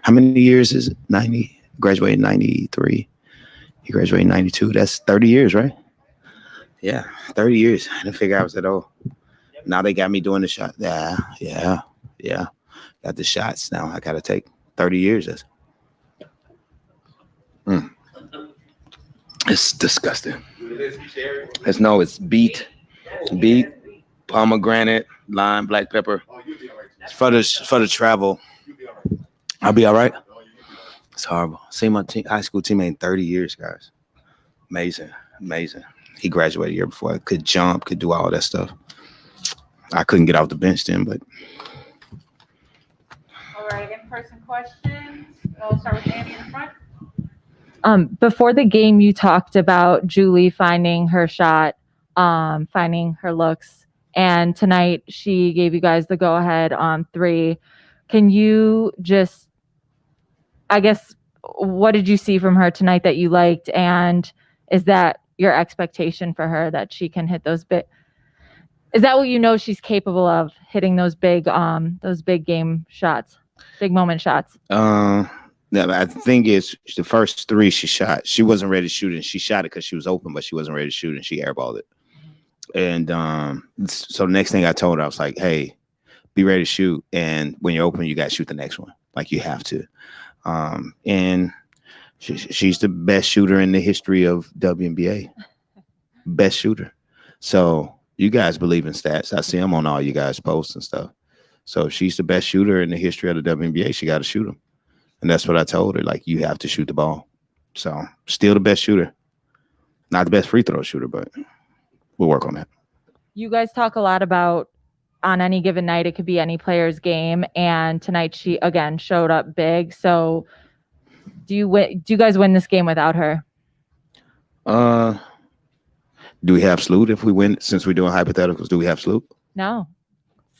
How many years is it? 90. Graduated in 93. He graduated in 92. That's 30 years, right? Yeah, 30 years. I didn't figure I was that old. Now they got me doing the shot. Yeah. Got the shots now. I got to take 30 years. It's disgusting. It's beet, pomegranate, lime, black pepper. For the travel, I'll be all right. It's horrible. Seen my high school teammate in 30 years, guys. Amazing. He graduated a year before. Could jump, could do all that stuff. I couldn't get off the bench then, but. All right, in-person questions. We'll start with Andy in the front. Before the game, you talked about Julie finding her shot, finding her looks, and tonight she gave you guys the go-ahead on 3. Can you just, I guess, what did you see from her tonight that you liked, and is that your expectation for her that she can hit those big? Is that what you know she's capable of, hitting those big game shots, big moment shots? No, I think it's the first 3 she shot. She wasn't ready to shoot, and she shot it because she was open, but she wasn't ready to shoot, and she airballed it. And so the next thing I told her, I was like, "Hey, be ready to shoot, and when you're open, you got to shoot the next one. Like you have to." And she's the best shooter in the history of WNBA. Best shooter. So you guys believe in stats. I see them on all you guys' posts and stuff. So if she's the best shooter in the history of the WNBA, she got to shoot them. And that's what I told her. Like, you have to shoot the ball. So still the best shooter. Not the best free throw shooter, but we'll work on that. You guys talk a lot about on any given night, it could be any player's game. And tonight she, again, showed up big. So do you guys win this game without her? Do we have Sloot if we win? Since we're doing hypotheticals, do we have Sloot? No.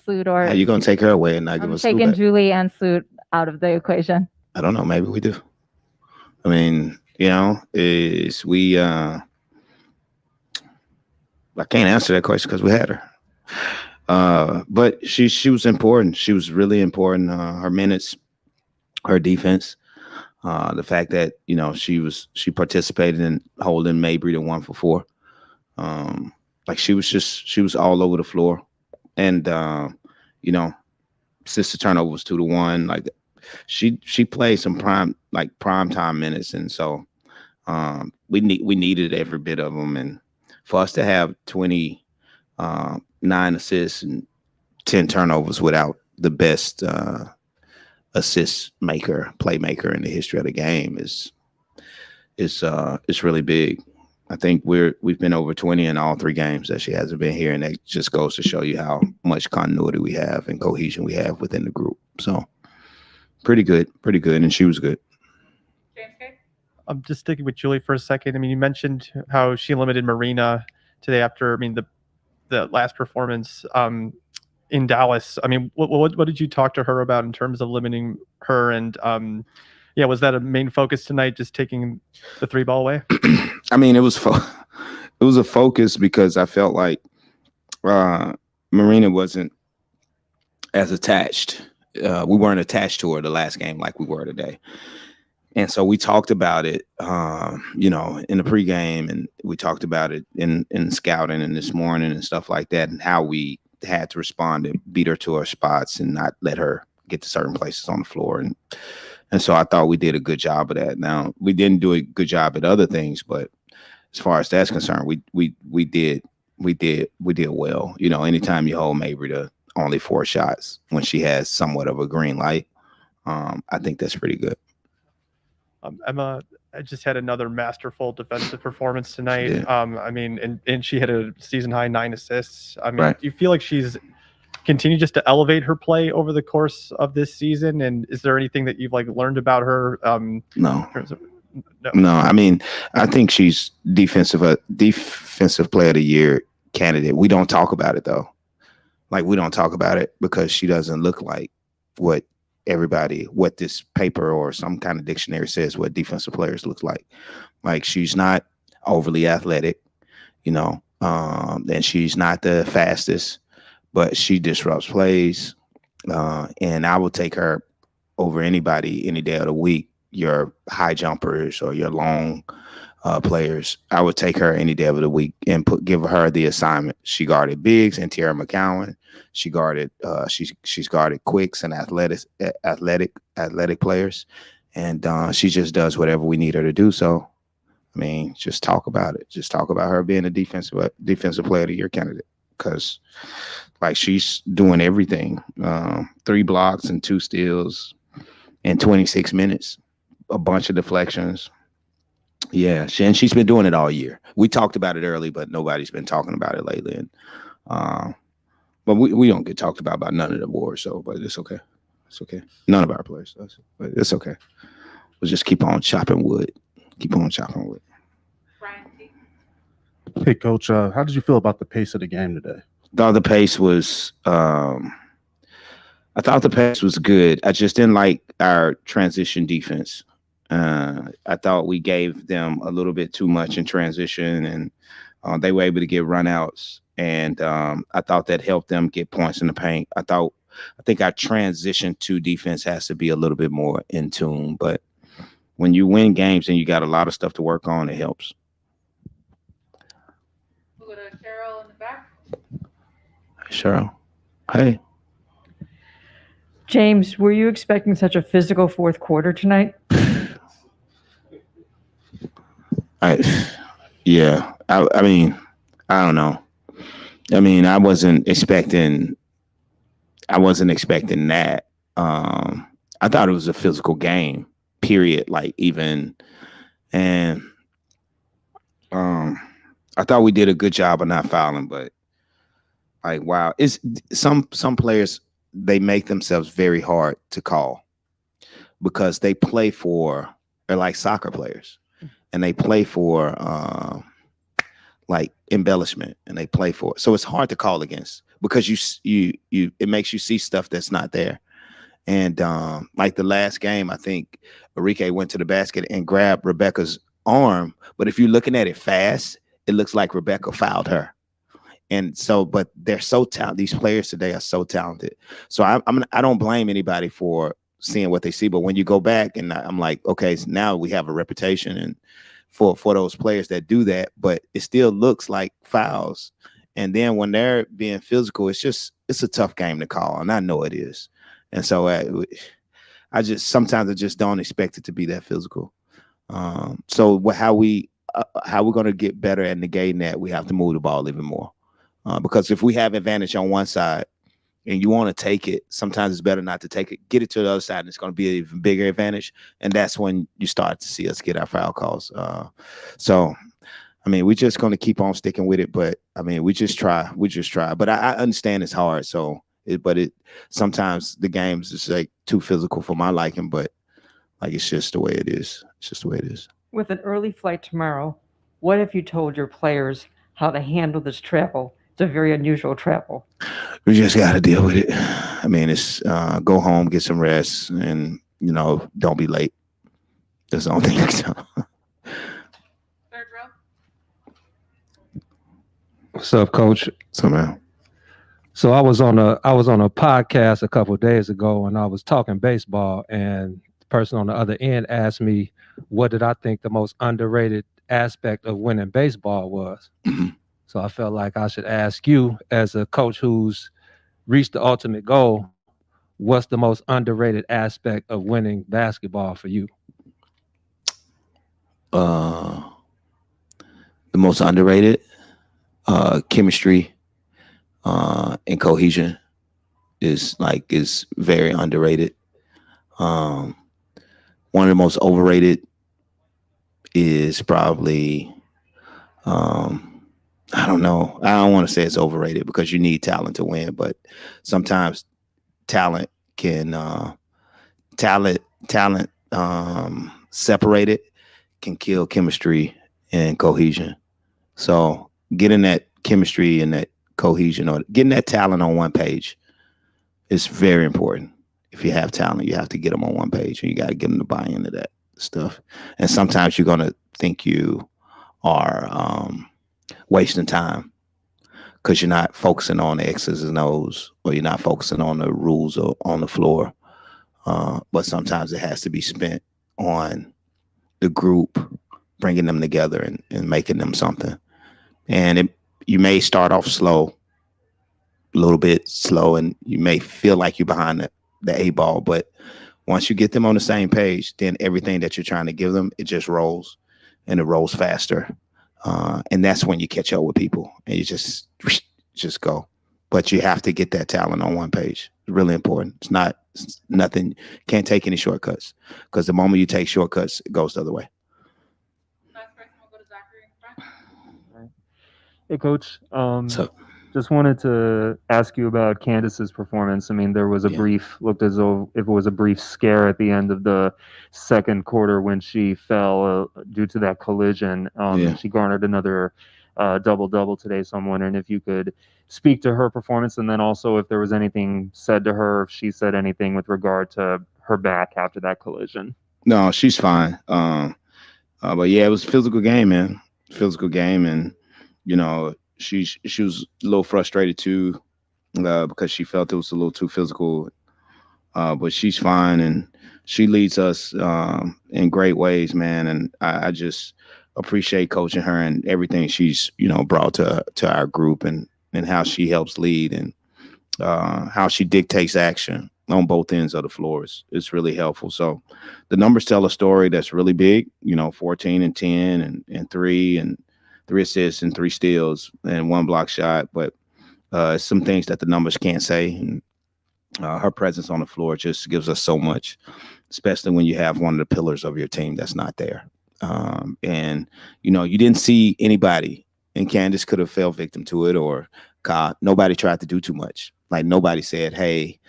Sloot or... Are you going to take her away and not give us Sloot? I'm taking Julie and Sloot out of the equation. I don't know. Maybe we do. I mean, I can't answer that question because we had her. But she was important. She was really important. Her minutes, her defense, the fact that she participated in holding Mabry to 1 for 4. She was all over the floor, and since the turnover was 2-1, like she played some prime time minutes, and so we needed every bit of them. And for us to have 29 assists and 10 turnovers without the best assist maker, playmaker in the history of the game is really big. I think we've been over 20 in all 3 games that she hasn't been here, and that just goes to show you how much continuity we have and cohesion we have within the group. So pretty good, and she was good. I'm just sticking with Julie for a second. I mean, you mentioned how she limited Marina today after, the last performance in Dallas. I mean, what did you talk to her about in terms of limiting her? And was that a main focus tonight, just taking the 3 ball away? I mean, it was a focus because I felt like Marina wasn't as attached. We weren't attached to her the last game like we were today. And so we talked about it, in the pregame, and we talked about it in scouting and this morning and stuff like that, and how we had to respond and beat her to her spots and not let her get to certain places on the floor. And so I thought we did a good job of that. Now, we didn't do a good job at other things, but as far as that's concerned, we did well. Anytime you hold Mabry to only 4 shots when she has somewhat of a green light, I think that's pretty good. Emma, I just had another masterful defensive performance tonight. Yeah. And she had a season high 9 assists. Right. Do you feel like she's continued just to elevate her play over the course of this season? And is there anything that you've learned about her? No. No. I think she's defensive player of the year candidate. We don't talk about it though. We don't talk about it because she doesn't look like what this paper or some kind of dictionary says what defensive players look like. She's not overly athletic, and she's not the fastest, but she disrupts plays. And I will take her over anybody any day of the week, your high jumpers or your long players. I would take her any day of the week and give her the assignment. She guarded bigs and Tierra McCowan. She guarded she's guarded quicks and athletic players, and she just does whatever we need her to do. So, I mean, just talk about it. Just talk about her being a defensive player of the year candidate, because like she's doing everything. 3 blocks and 2 steals in 26 minutes, a bunch of deflections. Yeah, she's been doing it all year. We talked about it early, but nobody's been talking about it lately. And but we don't get talked about none of the awards, so but it's okay. It's okay. None of our players does, but it's okay. We'll just keep on chopping wood. Keep on chopping wood. Brian T. Hey, Coach, how did you feel about the pace of the game today? Thought the pace was I thought the pace was good. I just didn't like our transition defense. I thought we gave them a little bit too much in transition, and they were able to get runouts. And I thought that helped them get points in the paint. I think our transition to defense has to be a little bit more in tune. But when you win games and you got a lot of stuff to work on, it helps. We'll go to Cheryl in the back. Cheryl, hey. James, were you expecting such a physical fourth quarter tonight? Yeah. I mean, I don't know. I mean, I wasn't expecting that. I thought it was a physical game, period. Like even, and I thought we did a good job of not fouling, but like, wow, it's some players, they make themselves very hard to call because they're like soccer players, and they play for like embellishment, and they play for it. So it's hard to call against because it makes you see stuff that's not there. And like the last game, I think Enrique went to the basket and grabbed Rebecca's arm, but if you're looking at it fast, it looks like Rebecca fouled her. And so, but they're so talented. These players today are so talented. So I don't blame anybody for seeing what they see. But when you go back, and I'm like, okay, so now we have a reputation and for those players that do that, but it still looks like fouls. And then when they're being physical, it's a tough game to call, and I know it is. And so sometimes I just don't expect it to be that physical. So how we're going to get better at negating that, we have to move the ball even more. Because if we have advantage on one side and you want to take it, sometimes it's better not to take it. Get it to the other side, and it's going to be an even bigger advantage. And that's when you start to see us get our foul calls. So, I mean, we're just going to keep on sticking with it. But, I mean, we just try. But I understand it's hard. So, sometimes the games is like too physical for my liking. But, like, it's just the way it is. It's just the way it is. With an early flight tomorrow, what if you told your players how to handle this travel? It's a very unusual travel. We just got to deal with it. I mean, it's go home, get some rest, and, don't be late. That's the only thing I can tell. Third row. What's up, Coach? Somehow. So I was on a podcast a couple of days ago, and I was talking baseball, and the person on the other end asked me, what did I think the most underrated aspect of winning baseball was? Mm-hmm. So I felt like I should ask you, as a coach who's reached the ultimate goal, what's the most underrated aspect of winning basketball for you? The most underrated, chemistry and cohesion is very underrated. One of the most overrated is probably I don't know. I don't want to say it's overrated because you need talent to win, but sometimes talent can separated can kill chemistry and cohesion. So getting that chemistry and that cohesion, or getting that talent on one page, is very important. If you have talent, you have to get them on one page, and you got to get them to buy into that stuff. And sometimes you're going to think you are wasting time because you're not focusing on the X's and O's, or you're not focusing on the rules or on the floor. but sometimes it has to be spent on the group, bringing them together and making them something. And you may start off slow, a little bit slow, and you may feel like you're behind the A ball, but once you get them on the same page, then everything that you're trying to give them, it just rolls, and it rolls faster. And that's when you catch up with people and you just go. But you have to get that talent on one page. It's really important. It's nothing, can't take any shortcuts, because the moment you take shortcuts, it goes the other way. Last person will go to Zachary in front. Hey, Coach. So Just wanted to ask you about Candace's performance. I mean, there was a Yeah. looked as though if it was a brief scare at the end of the second quarter when she fell due to that collision. Yeah. She garnered another double-double today. So I'm wondering if you could speak to her performance, and then also if there was anything said to her, if she said anything with regard to her back after that collision. No, she's fine. But yeah, it was a physical game, man. Physical game, and she was a little frustrated too, because she felt it was a little too physical. But she's fine, and she leads us in great ways, man. And I just appreciate coaching her and everything she's brought to our group, and how she helps lead, and how she dictates action on both ends of the floor is really helpful. So the numbers tell a story that's really big, 14 and 10 and 3 assists and 3 steals and 1 block shot. But some things that the numbers can't say. And her presence on the floor just gives us so much, especially when you have one of the pillars of your team that's not there. And you didn't see anybody, and Candace could have fell victim to it, or nobody tried to do too much. Like, nobody said, "Hey,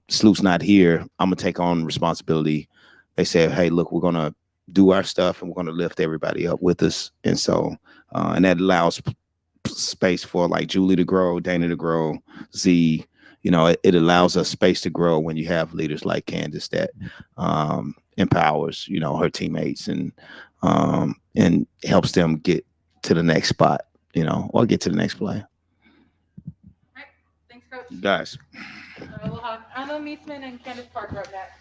Sloop's not here, I'm gonna take on responsibility." They said, "Hey, look, we're gonna do our stuff, and we're gonna lift everybody up with us." And so, and that allows space for like Julie to grow, Dana to grow, Z. It allows us space to grow when you have leaders like Candace that empowers, her teammates, and helps them get to the next spot, or get to the next play. All right. Thanks, Coach. Guys. We'll have Anna Meesman and Candace Parker up next.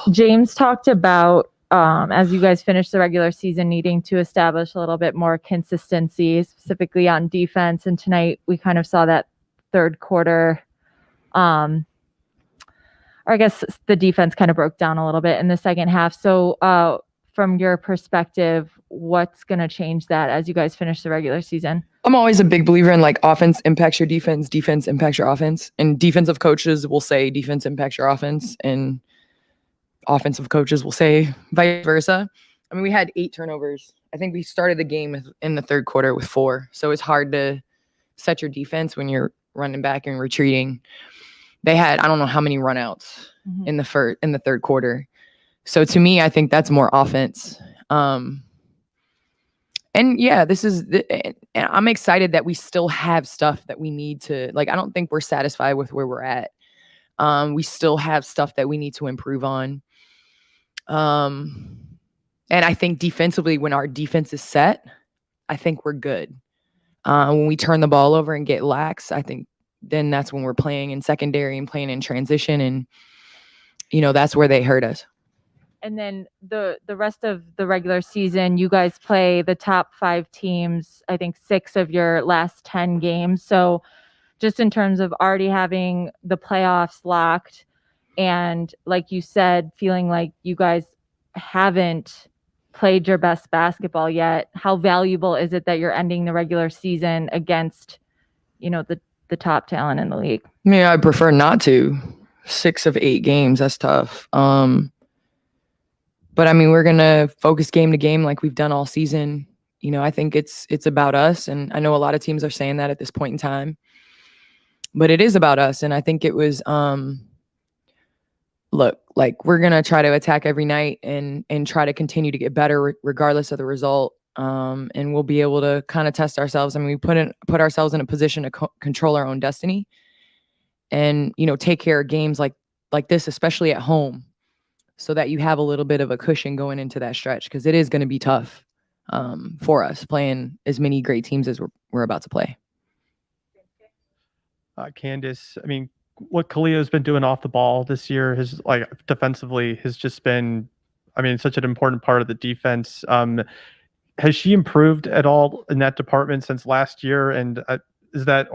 James talked about, as you guys finish the regular season, needing to establish a little bit more consistency, specifically on defense. And tonight we kind of saw that third quarter, or I guess the defense kind of broke down a little bit in the second half. So from your perspective, what's going to change that as you guys finish the regular season? I'm always a big believer in like offense impacts your defense impacts your offense. And defensive coaches will say defense impacts your offense, and offensive coaches will say vice versa. I mean, we had 8 turnovers. I think we started the game in the third quarter with 4. So it's hard to set your defense when you're running back and retreating. They had, I don't know how many runouts in the third quarter. So to me, I think that's more offense. And yeah, I'm excited that we still have stuff that we need to, like, I don't think we're satisfied with where we're at. We still have stuff that we need to improve on. And I think defensively, when our defense is set, I think we're good. When we turn the ball over and get lax, I think then that's when we're playing in secondary and playing in transition. And, that's where they hurt us. And then the rest of the regular season, you guys play the top 5 teams, I think 6 of your last 10 games. So just in terms of already having the playoffs locked and, like you said, feeling like you guys haven't played your best basketball yet, how valuable is it that you're ending the regular season against, the top talent in the league? I mean, I prefer not to. 6 of 8 games, that's tough. But I mean, we're going to focus game to game like we've done all season. I think it's about us. And I know a lot of teams are saying that at this point in time. But it is about us. And I think it was, look, like we're going to try to attack every night and try to continue to get better regardless of the result. And we'll be able to kind of test ourselves. I mean, we put ourselves in a position to control our own destiny and, take care of games like this, especially at home, so that you have a little bit of a cushion going into that stretch, because it is going to be tough for us playing as many great teams as we're about to play. Candace, I mean, what Khalil's been doing off the ball this year has, like, defensively has just been, I mean, such an important part of the defense. Has she improved at all in that department since last year? And is that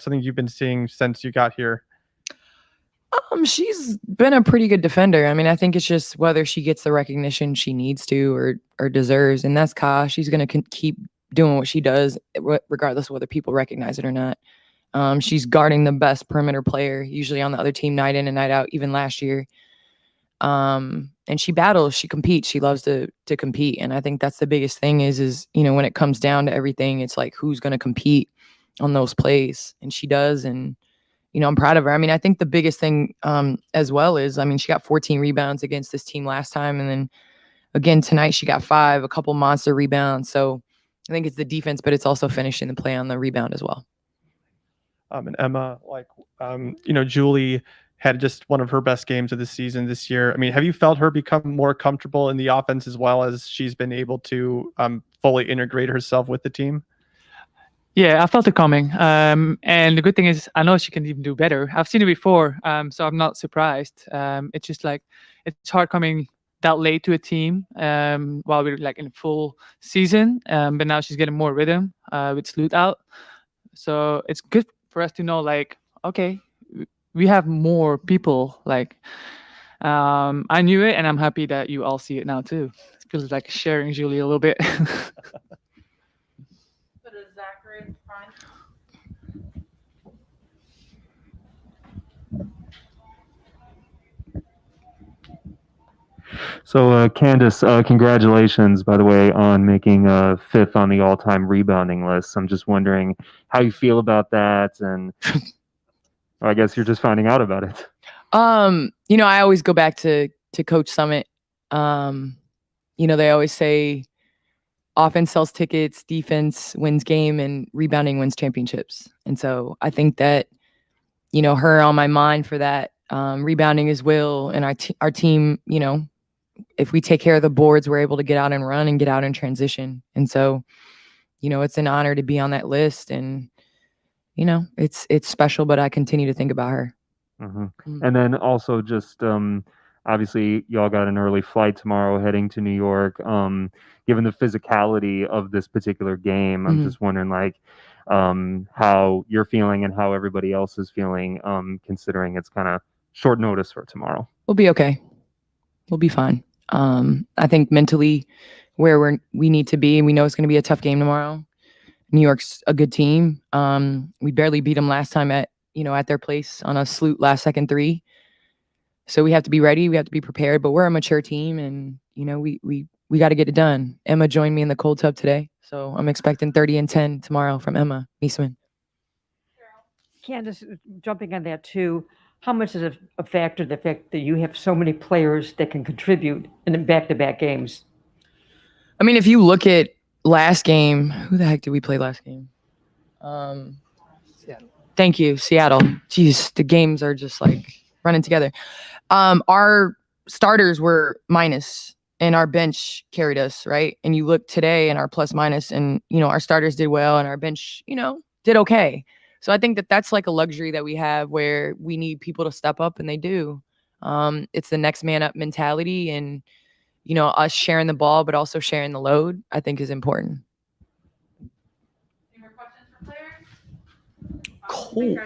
something you've been seeing since you got here? She's been a pretty good defender. I mean, I think it's just whether she gets the recognition she needs to or deserves. And that's Ka. She's going to keep doing what she does, regardless of whether people recognize it or not. She's guarding the best perimeter player, usually on the other team, night in and night out, even last year. And she battles, she competes, she loves to compete. And I think that's the biggest thing is, when it comes down to everything, it's like, who's going to compete on those plays? And she does. And, I'm proud of her. I mean, I think the biggest thing as well is, I mean, she got 14 rebounds against this team last time. And then again, tonight she got 5, a couple monster rebounds. So I think it's the defense, but it's also finishing the play on the rebound as well. And Emma, Julie had just one of her best games of the season this year. I mean, have you felt her become more comfortable in the offense as well as she's been able to fully integrate herself with the team? Yeah, I felt it coming. And the good thing is I know she can even do better. I've seen it before, so I'm not surprised. It's just like it's hard coming that late to a team while we're like in full season. But now she's getting more rhythm with Sloot out. So it's good for us to know, like, okay, we have more people. Like, I knew it, and I'm happy that you all see it now too. It feels like sharing Julie a little bit. So, Candace, congratulations, by the way, on making 5th on the all-time rebounding list. I'm just wondering how you feel about that, and I guess you're just finding out about it. I always go back to Coach Summit. They always say offense sells tickets, defense wins game, and rebounding wins championships. And so I think that, her on my mind for that. Rebounding is will, and our team, if we take care of the boards, we're able to get out and run and get out in transition. And so, it's an honor to be on that list, and, it's special, but I continue to think about her. Mm-hmm. And then also just, Obviously, y'all got an early flight tomorrow heading to New York. Given the physicality of this particular game, I'm just wondering, like, how you're feeling and how everybody else is feeling, considering it's kind of short notice for tomorrow. We'll be okay. We'll be fine. I think mentally where we need to be, we know it's going to be a tough game tomorrow. New York's a good team. We barely beat them last time at their place on a Sloot last second 3. So we have to be ready. We have to be prepared, but we're a mature team and we got to get it done. Emma joined me in the cold tub today. So I'm expecting 30-10 tomorrow from Emma Niesman. Candace, jumping on that too, how much is a factor the fact that you have so many players that can contribute in back-to-back games? I mean, if you look at last game, who the heck did we play last game? Seattle. Thank you, Seattle. Jeez, the games are just like running together. Our starters were minus and our bench carried us, right? And you look today and our plus minus and, our starters did well and our bench, did okay. So I think that that's like a luxury that we have where we need people to step up and they do. It's the next man up mentality and, us sharing the ball, but also sharing the load, I think is important. Any more questions for players? Cool.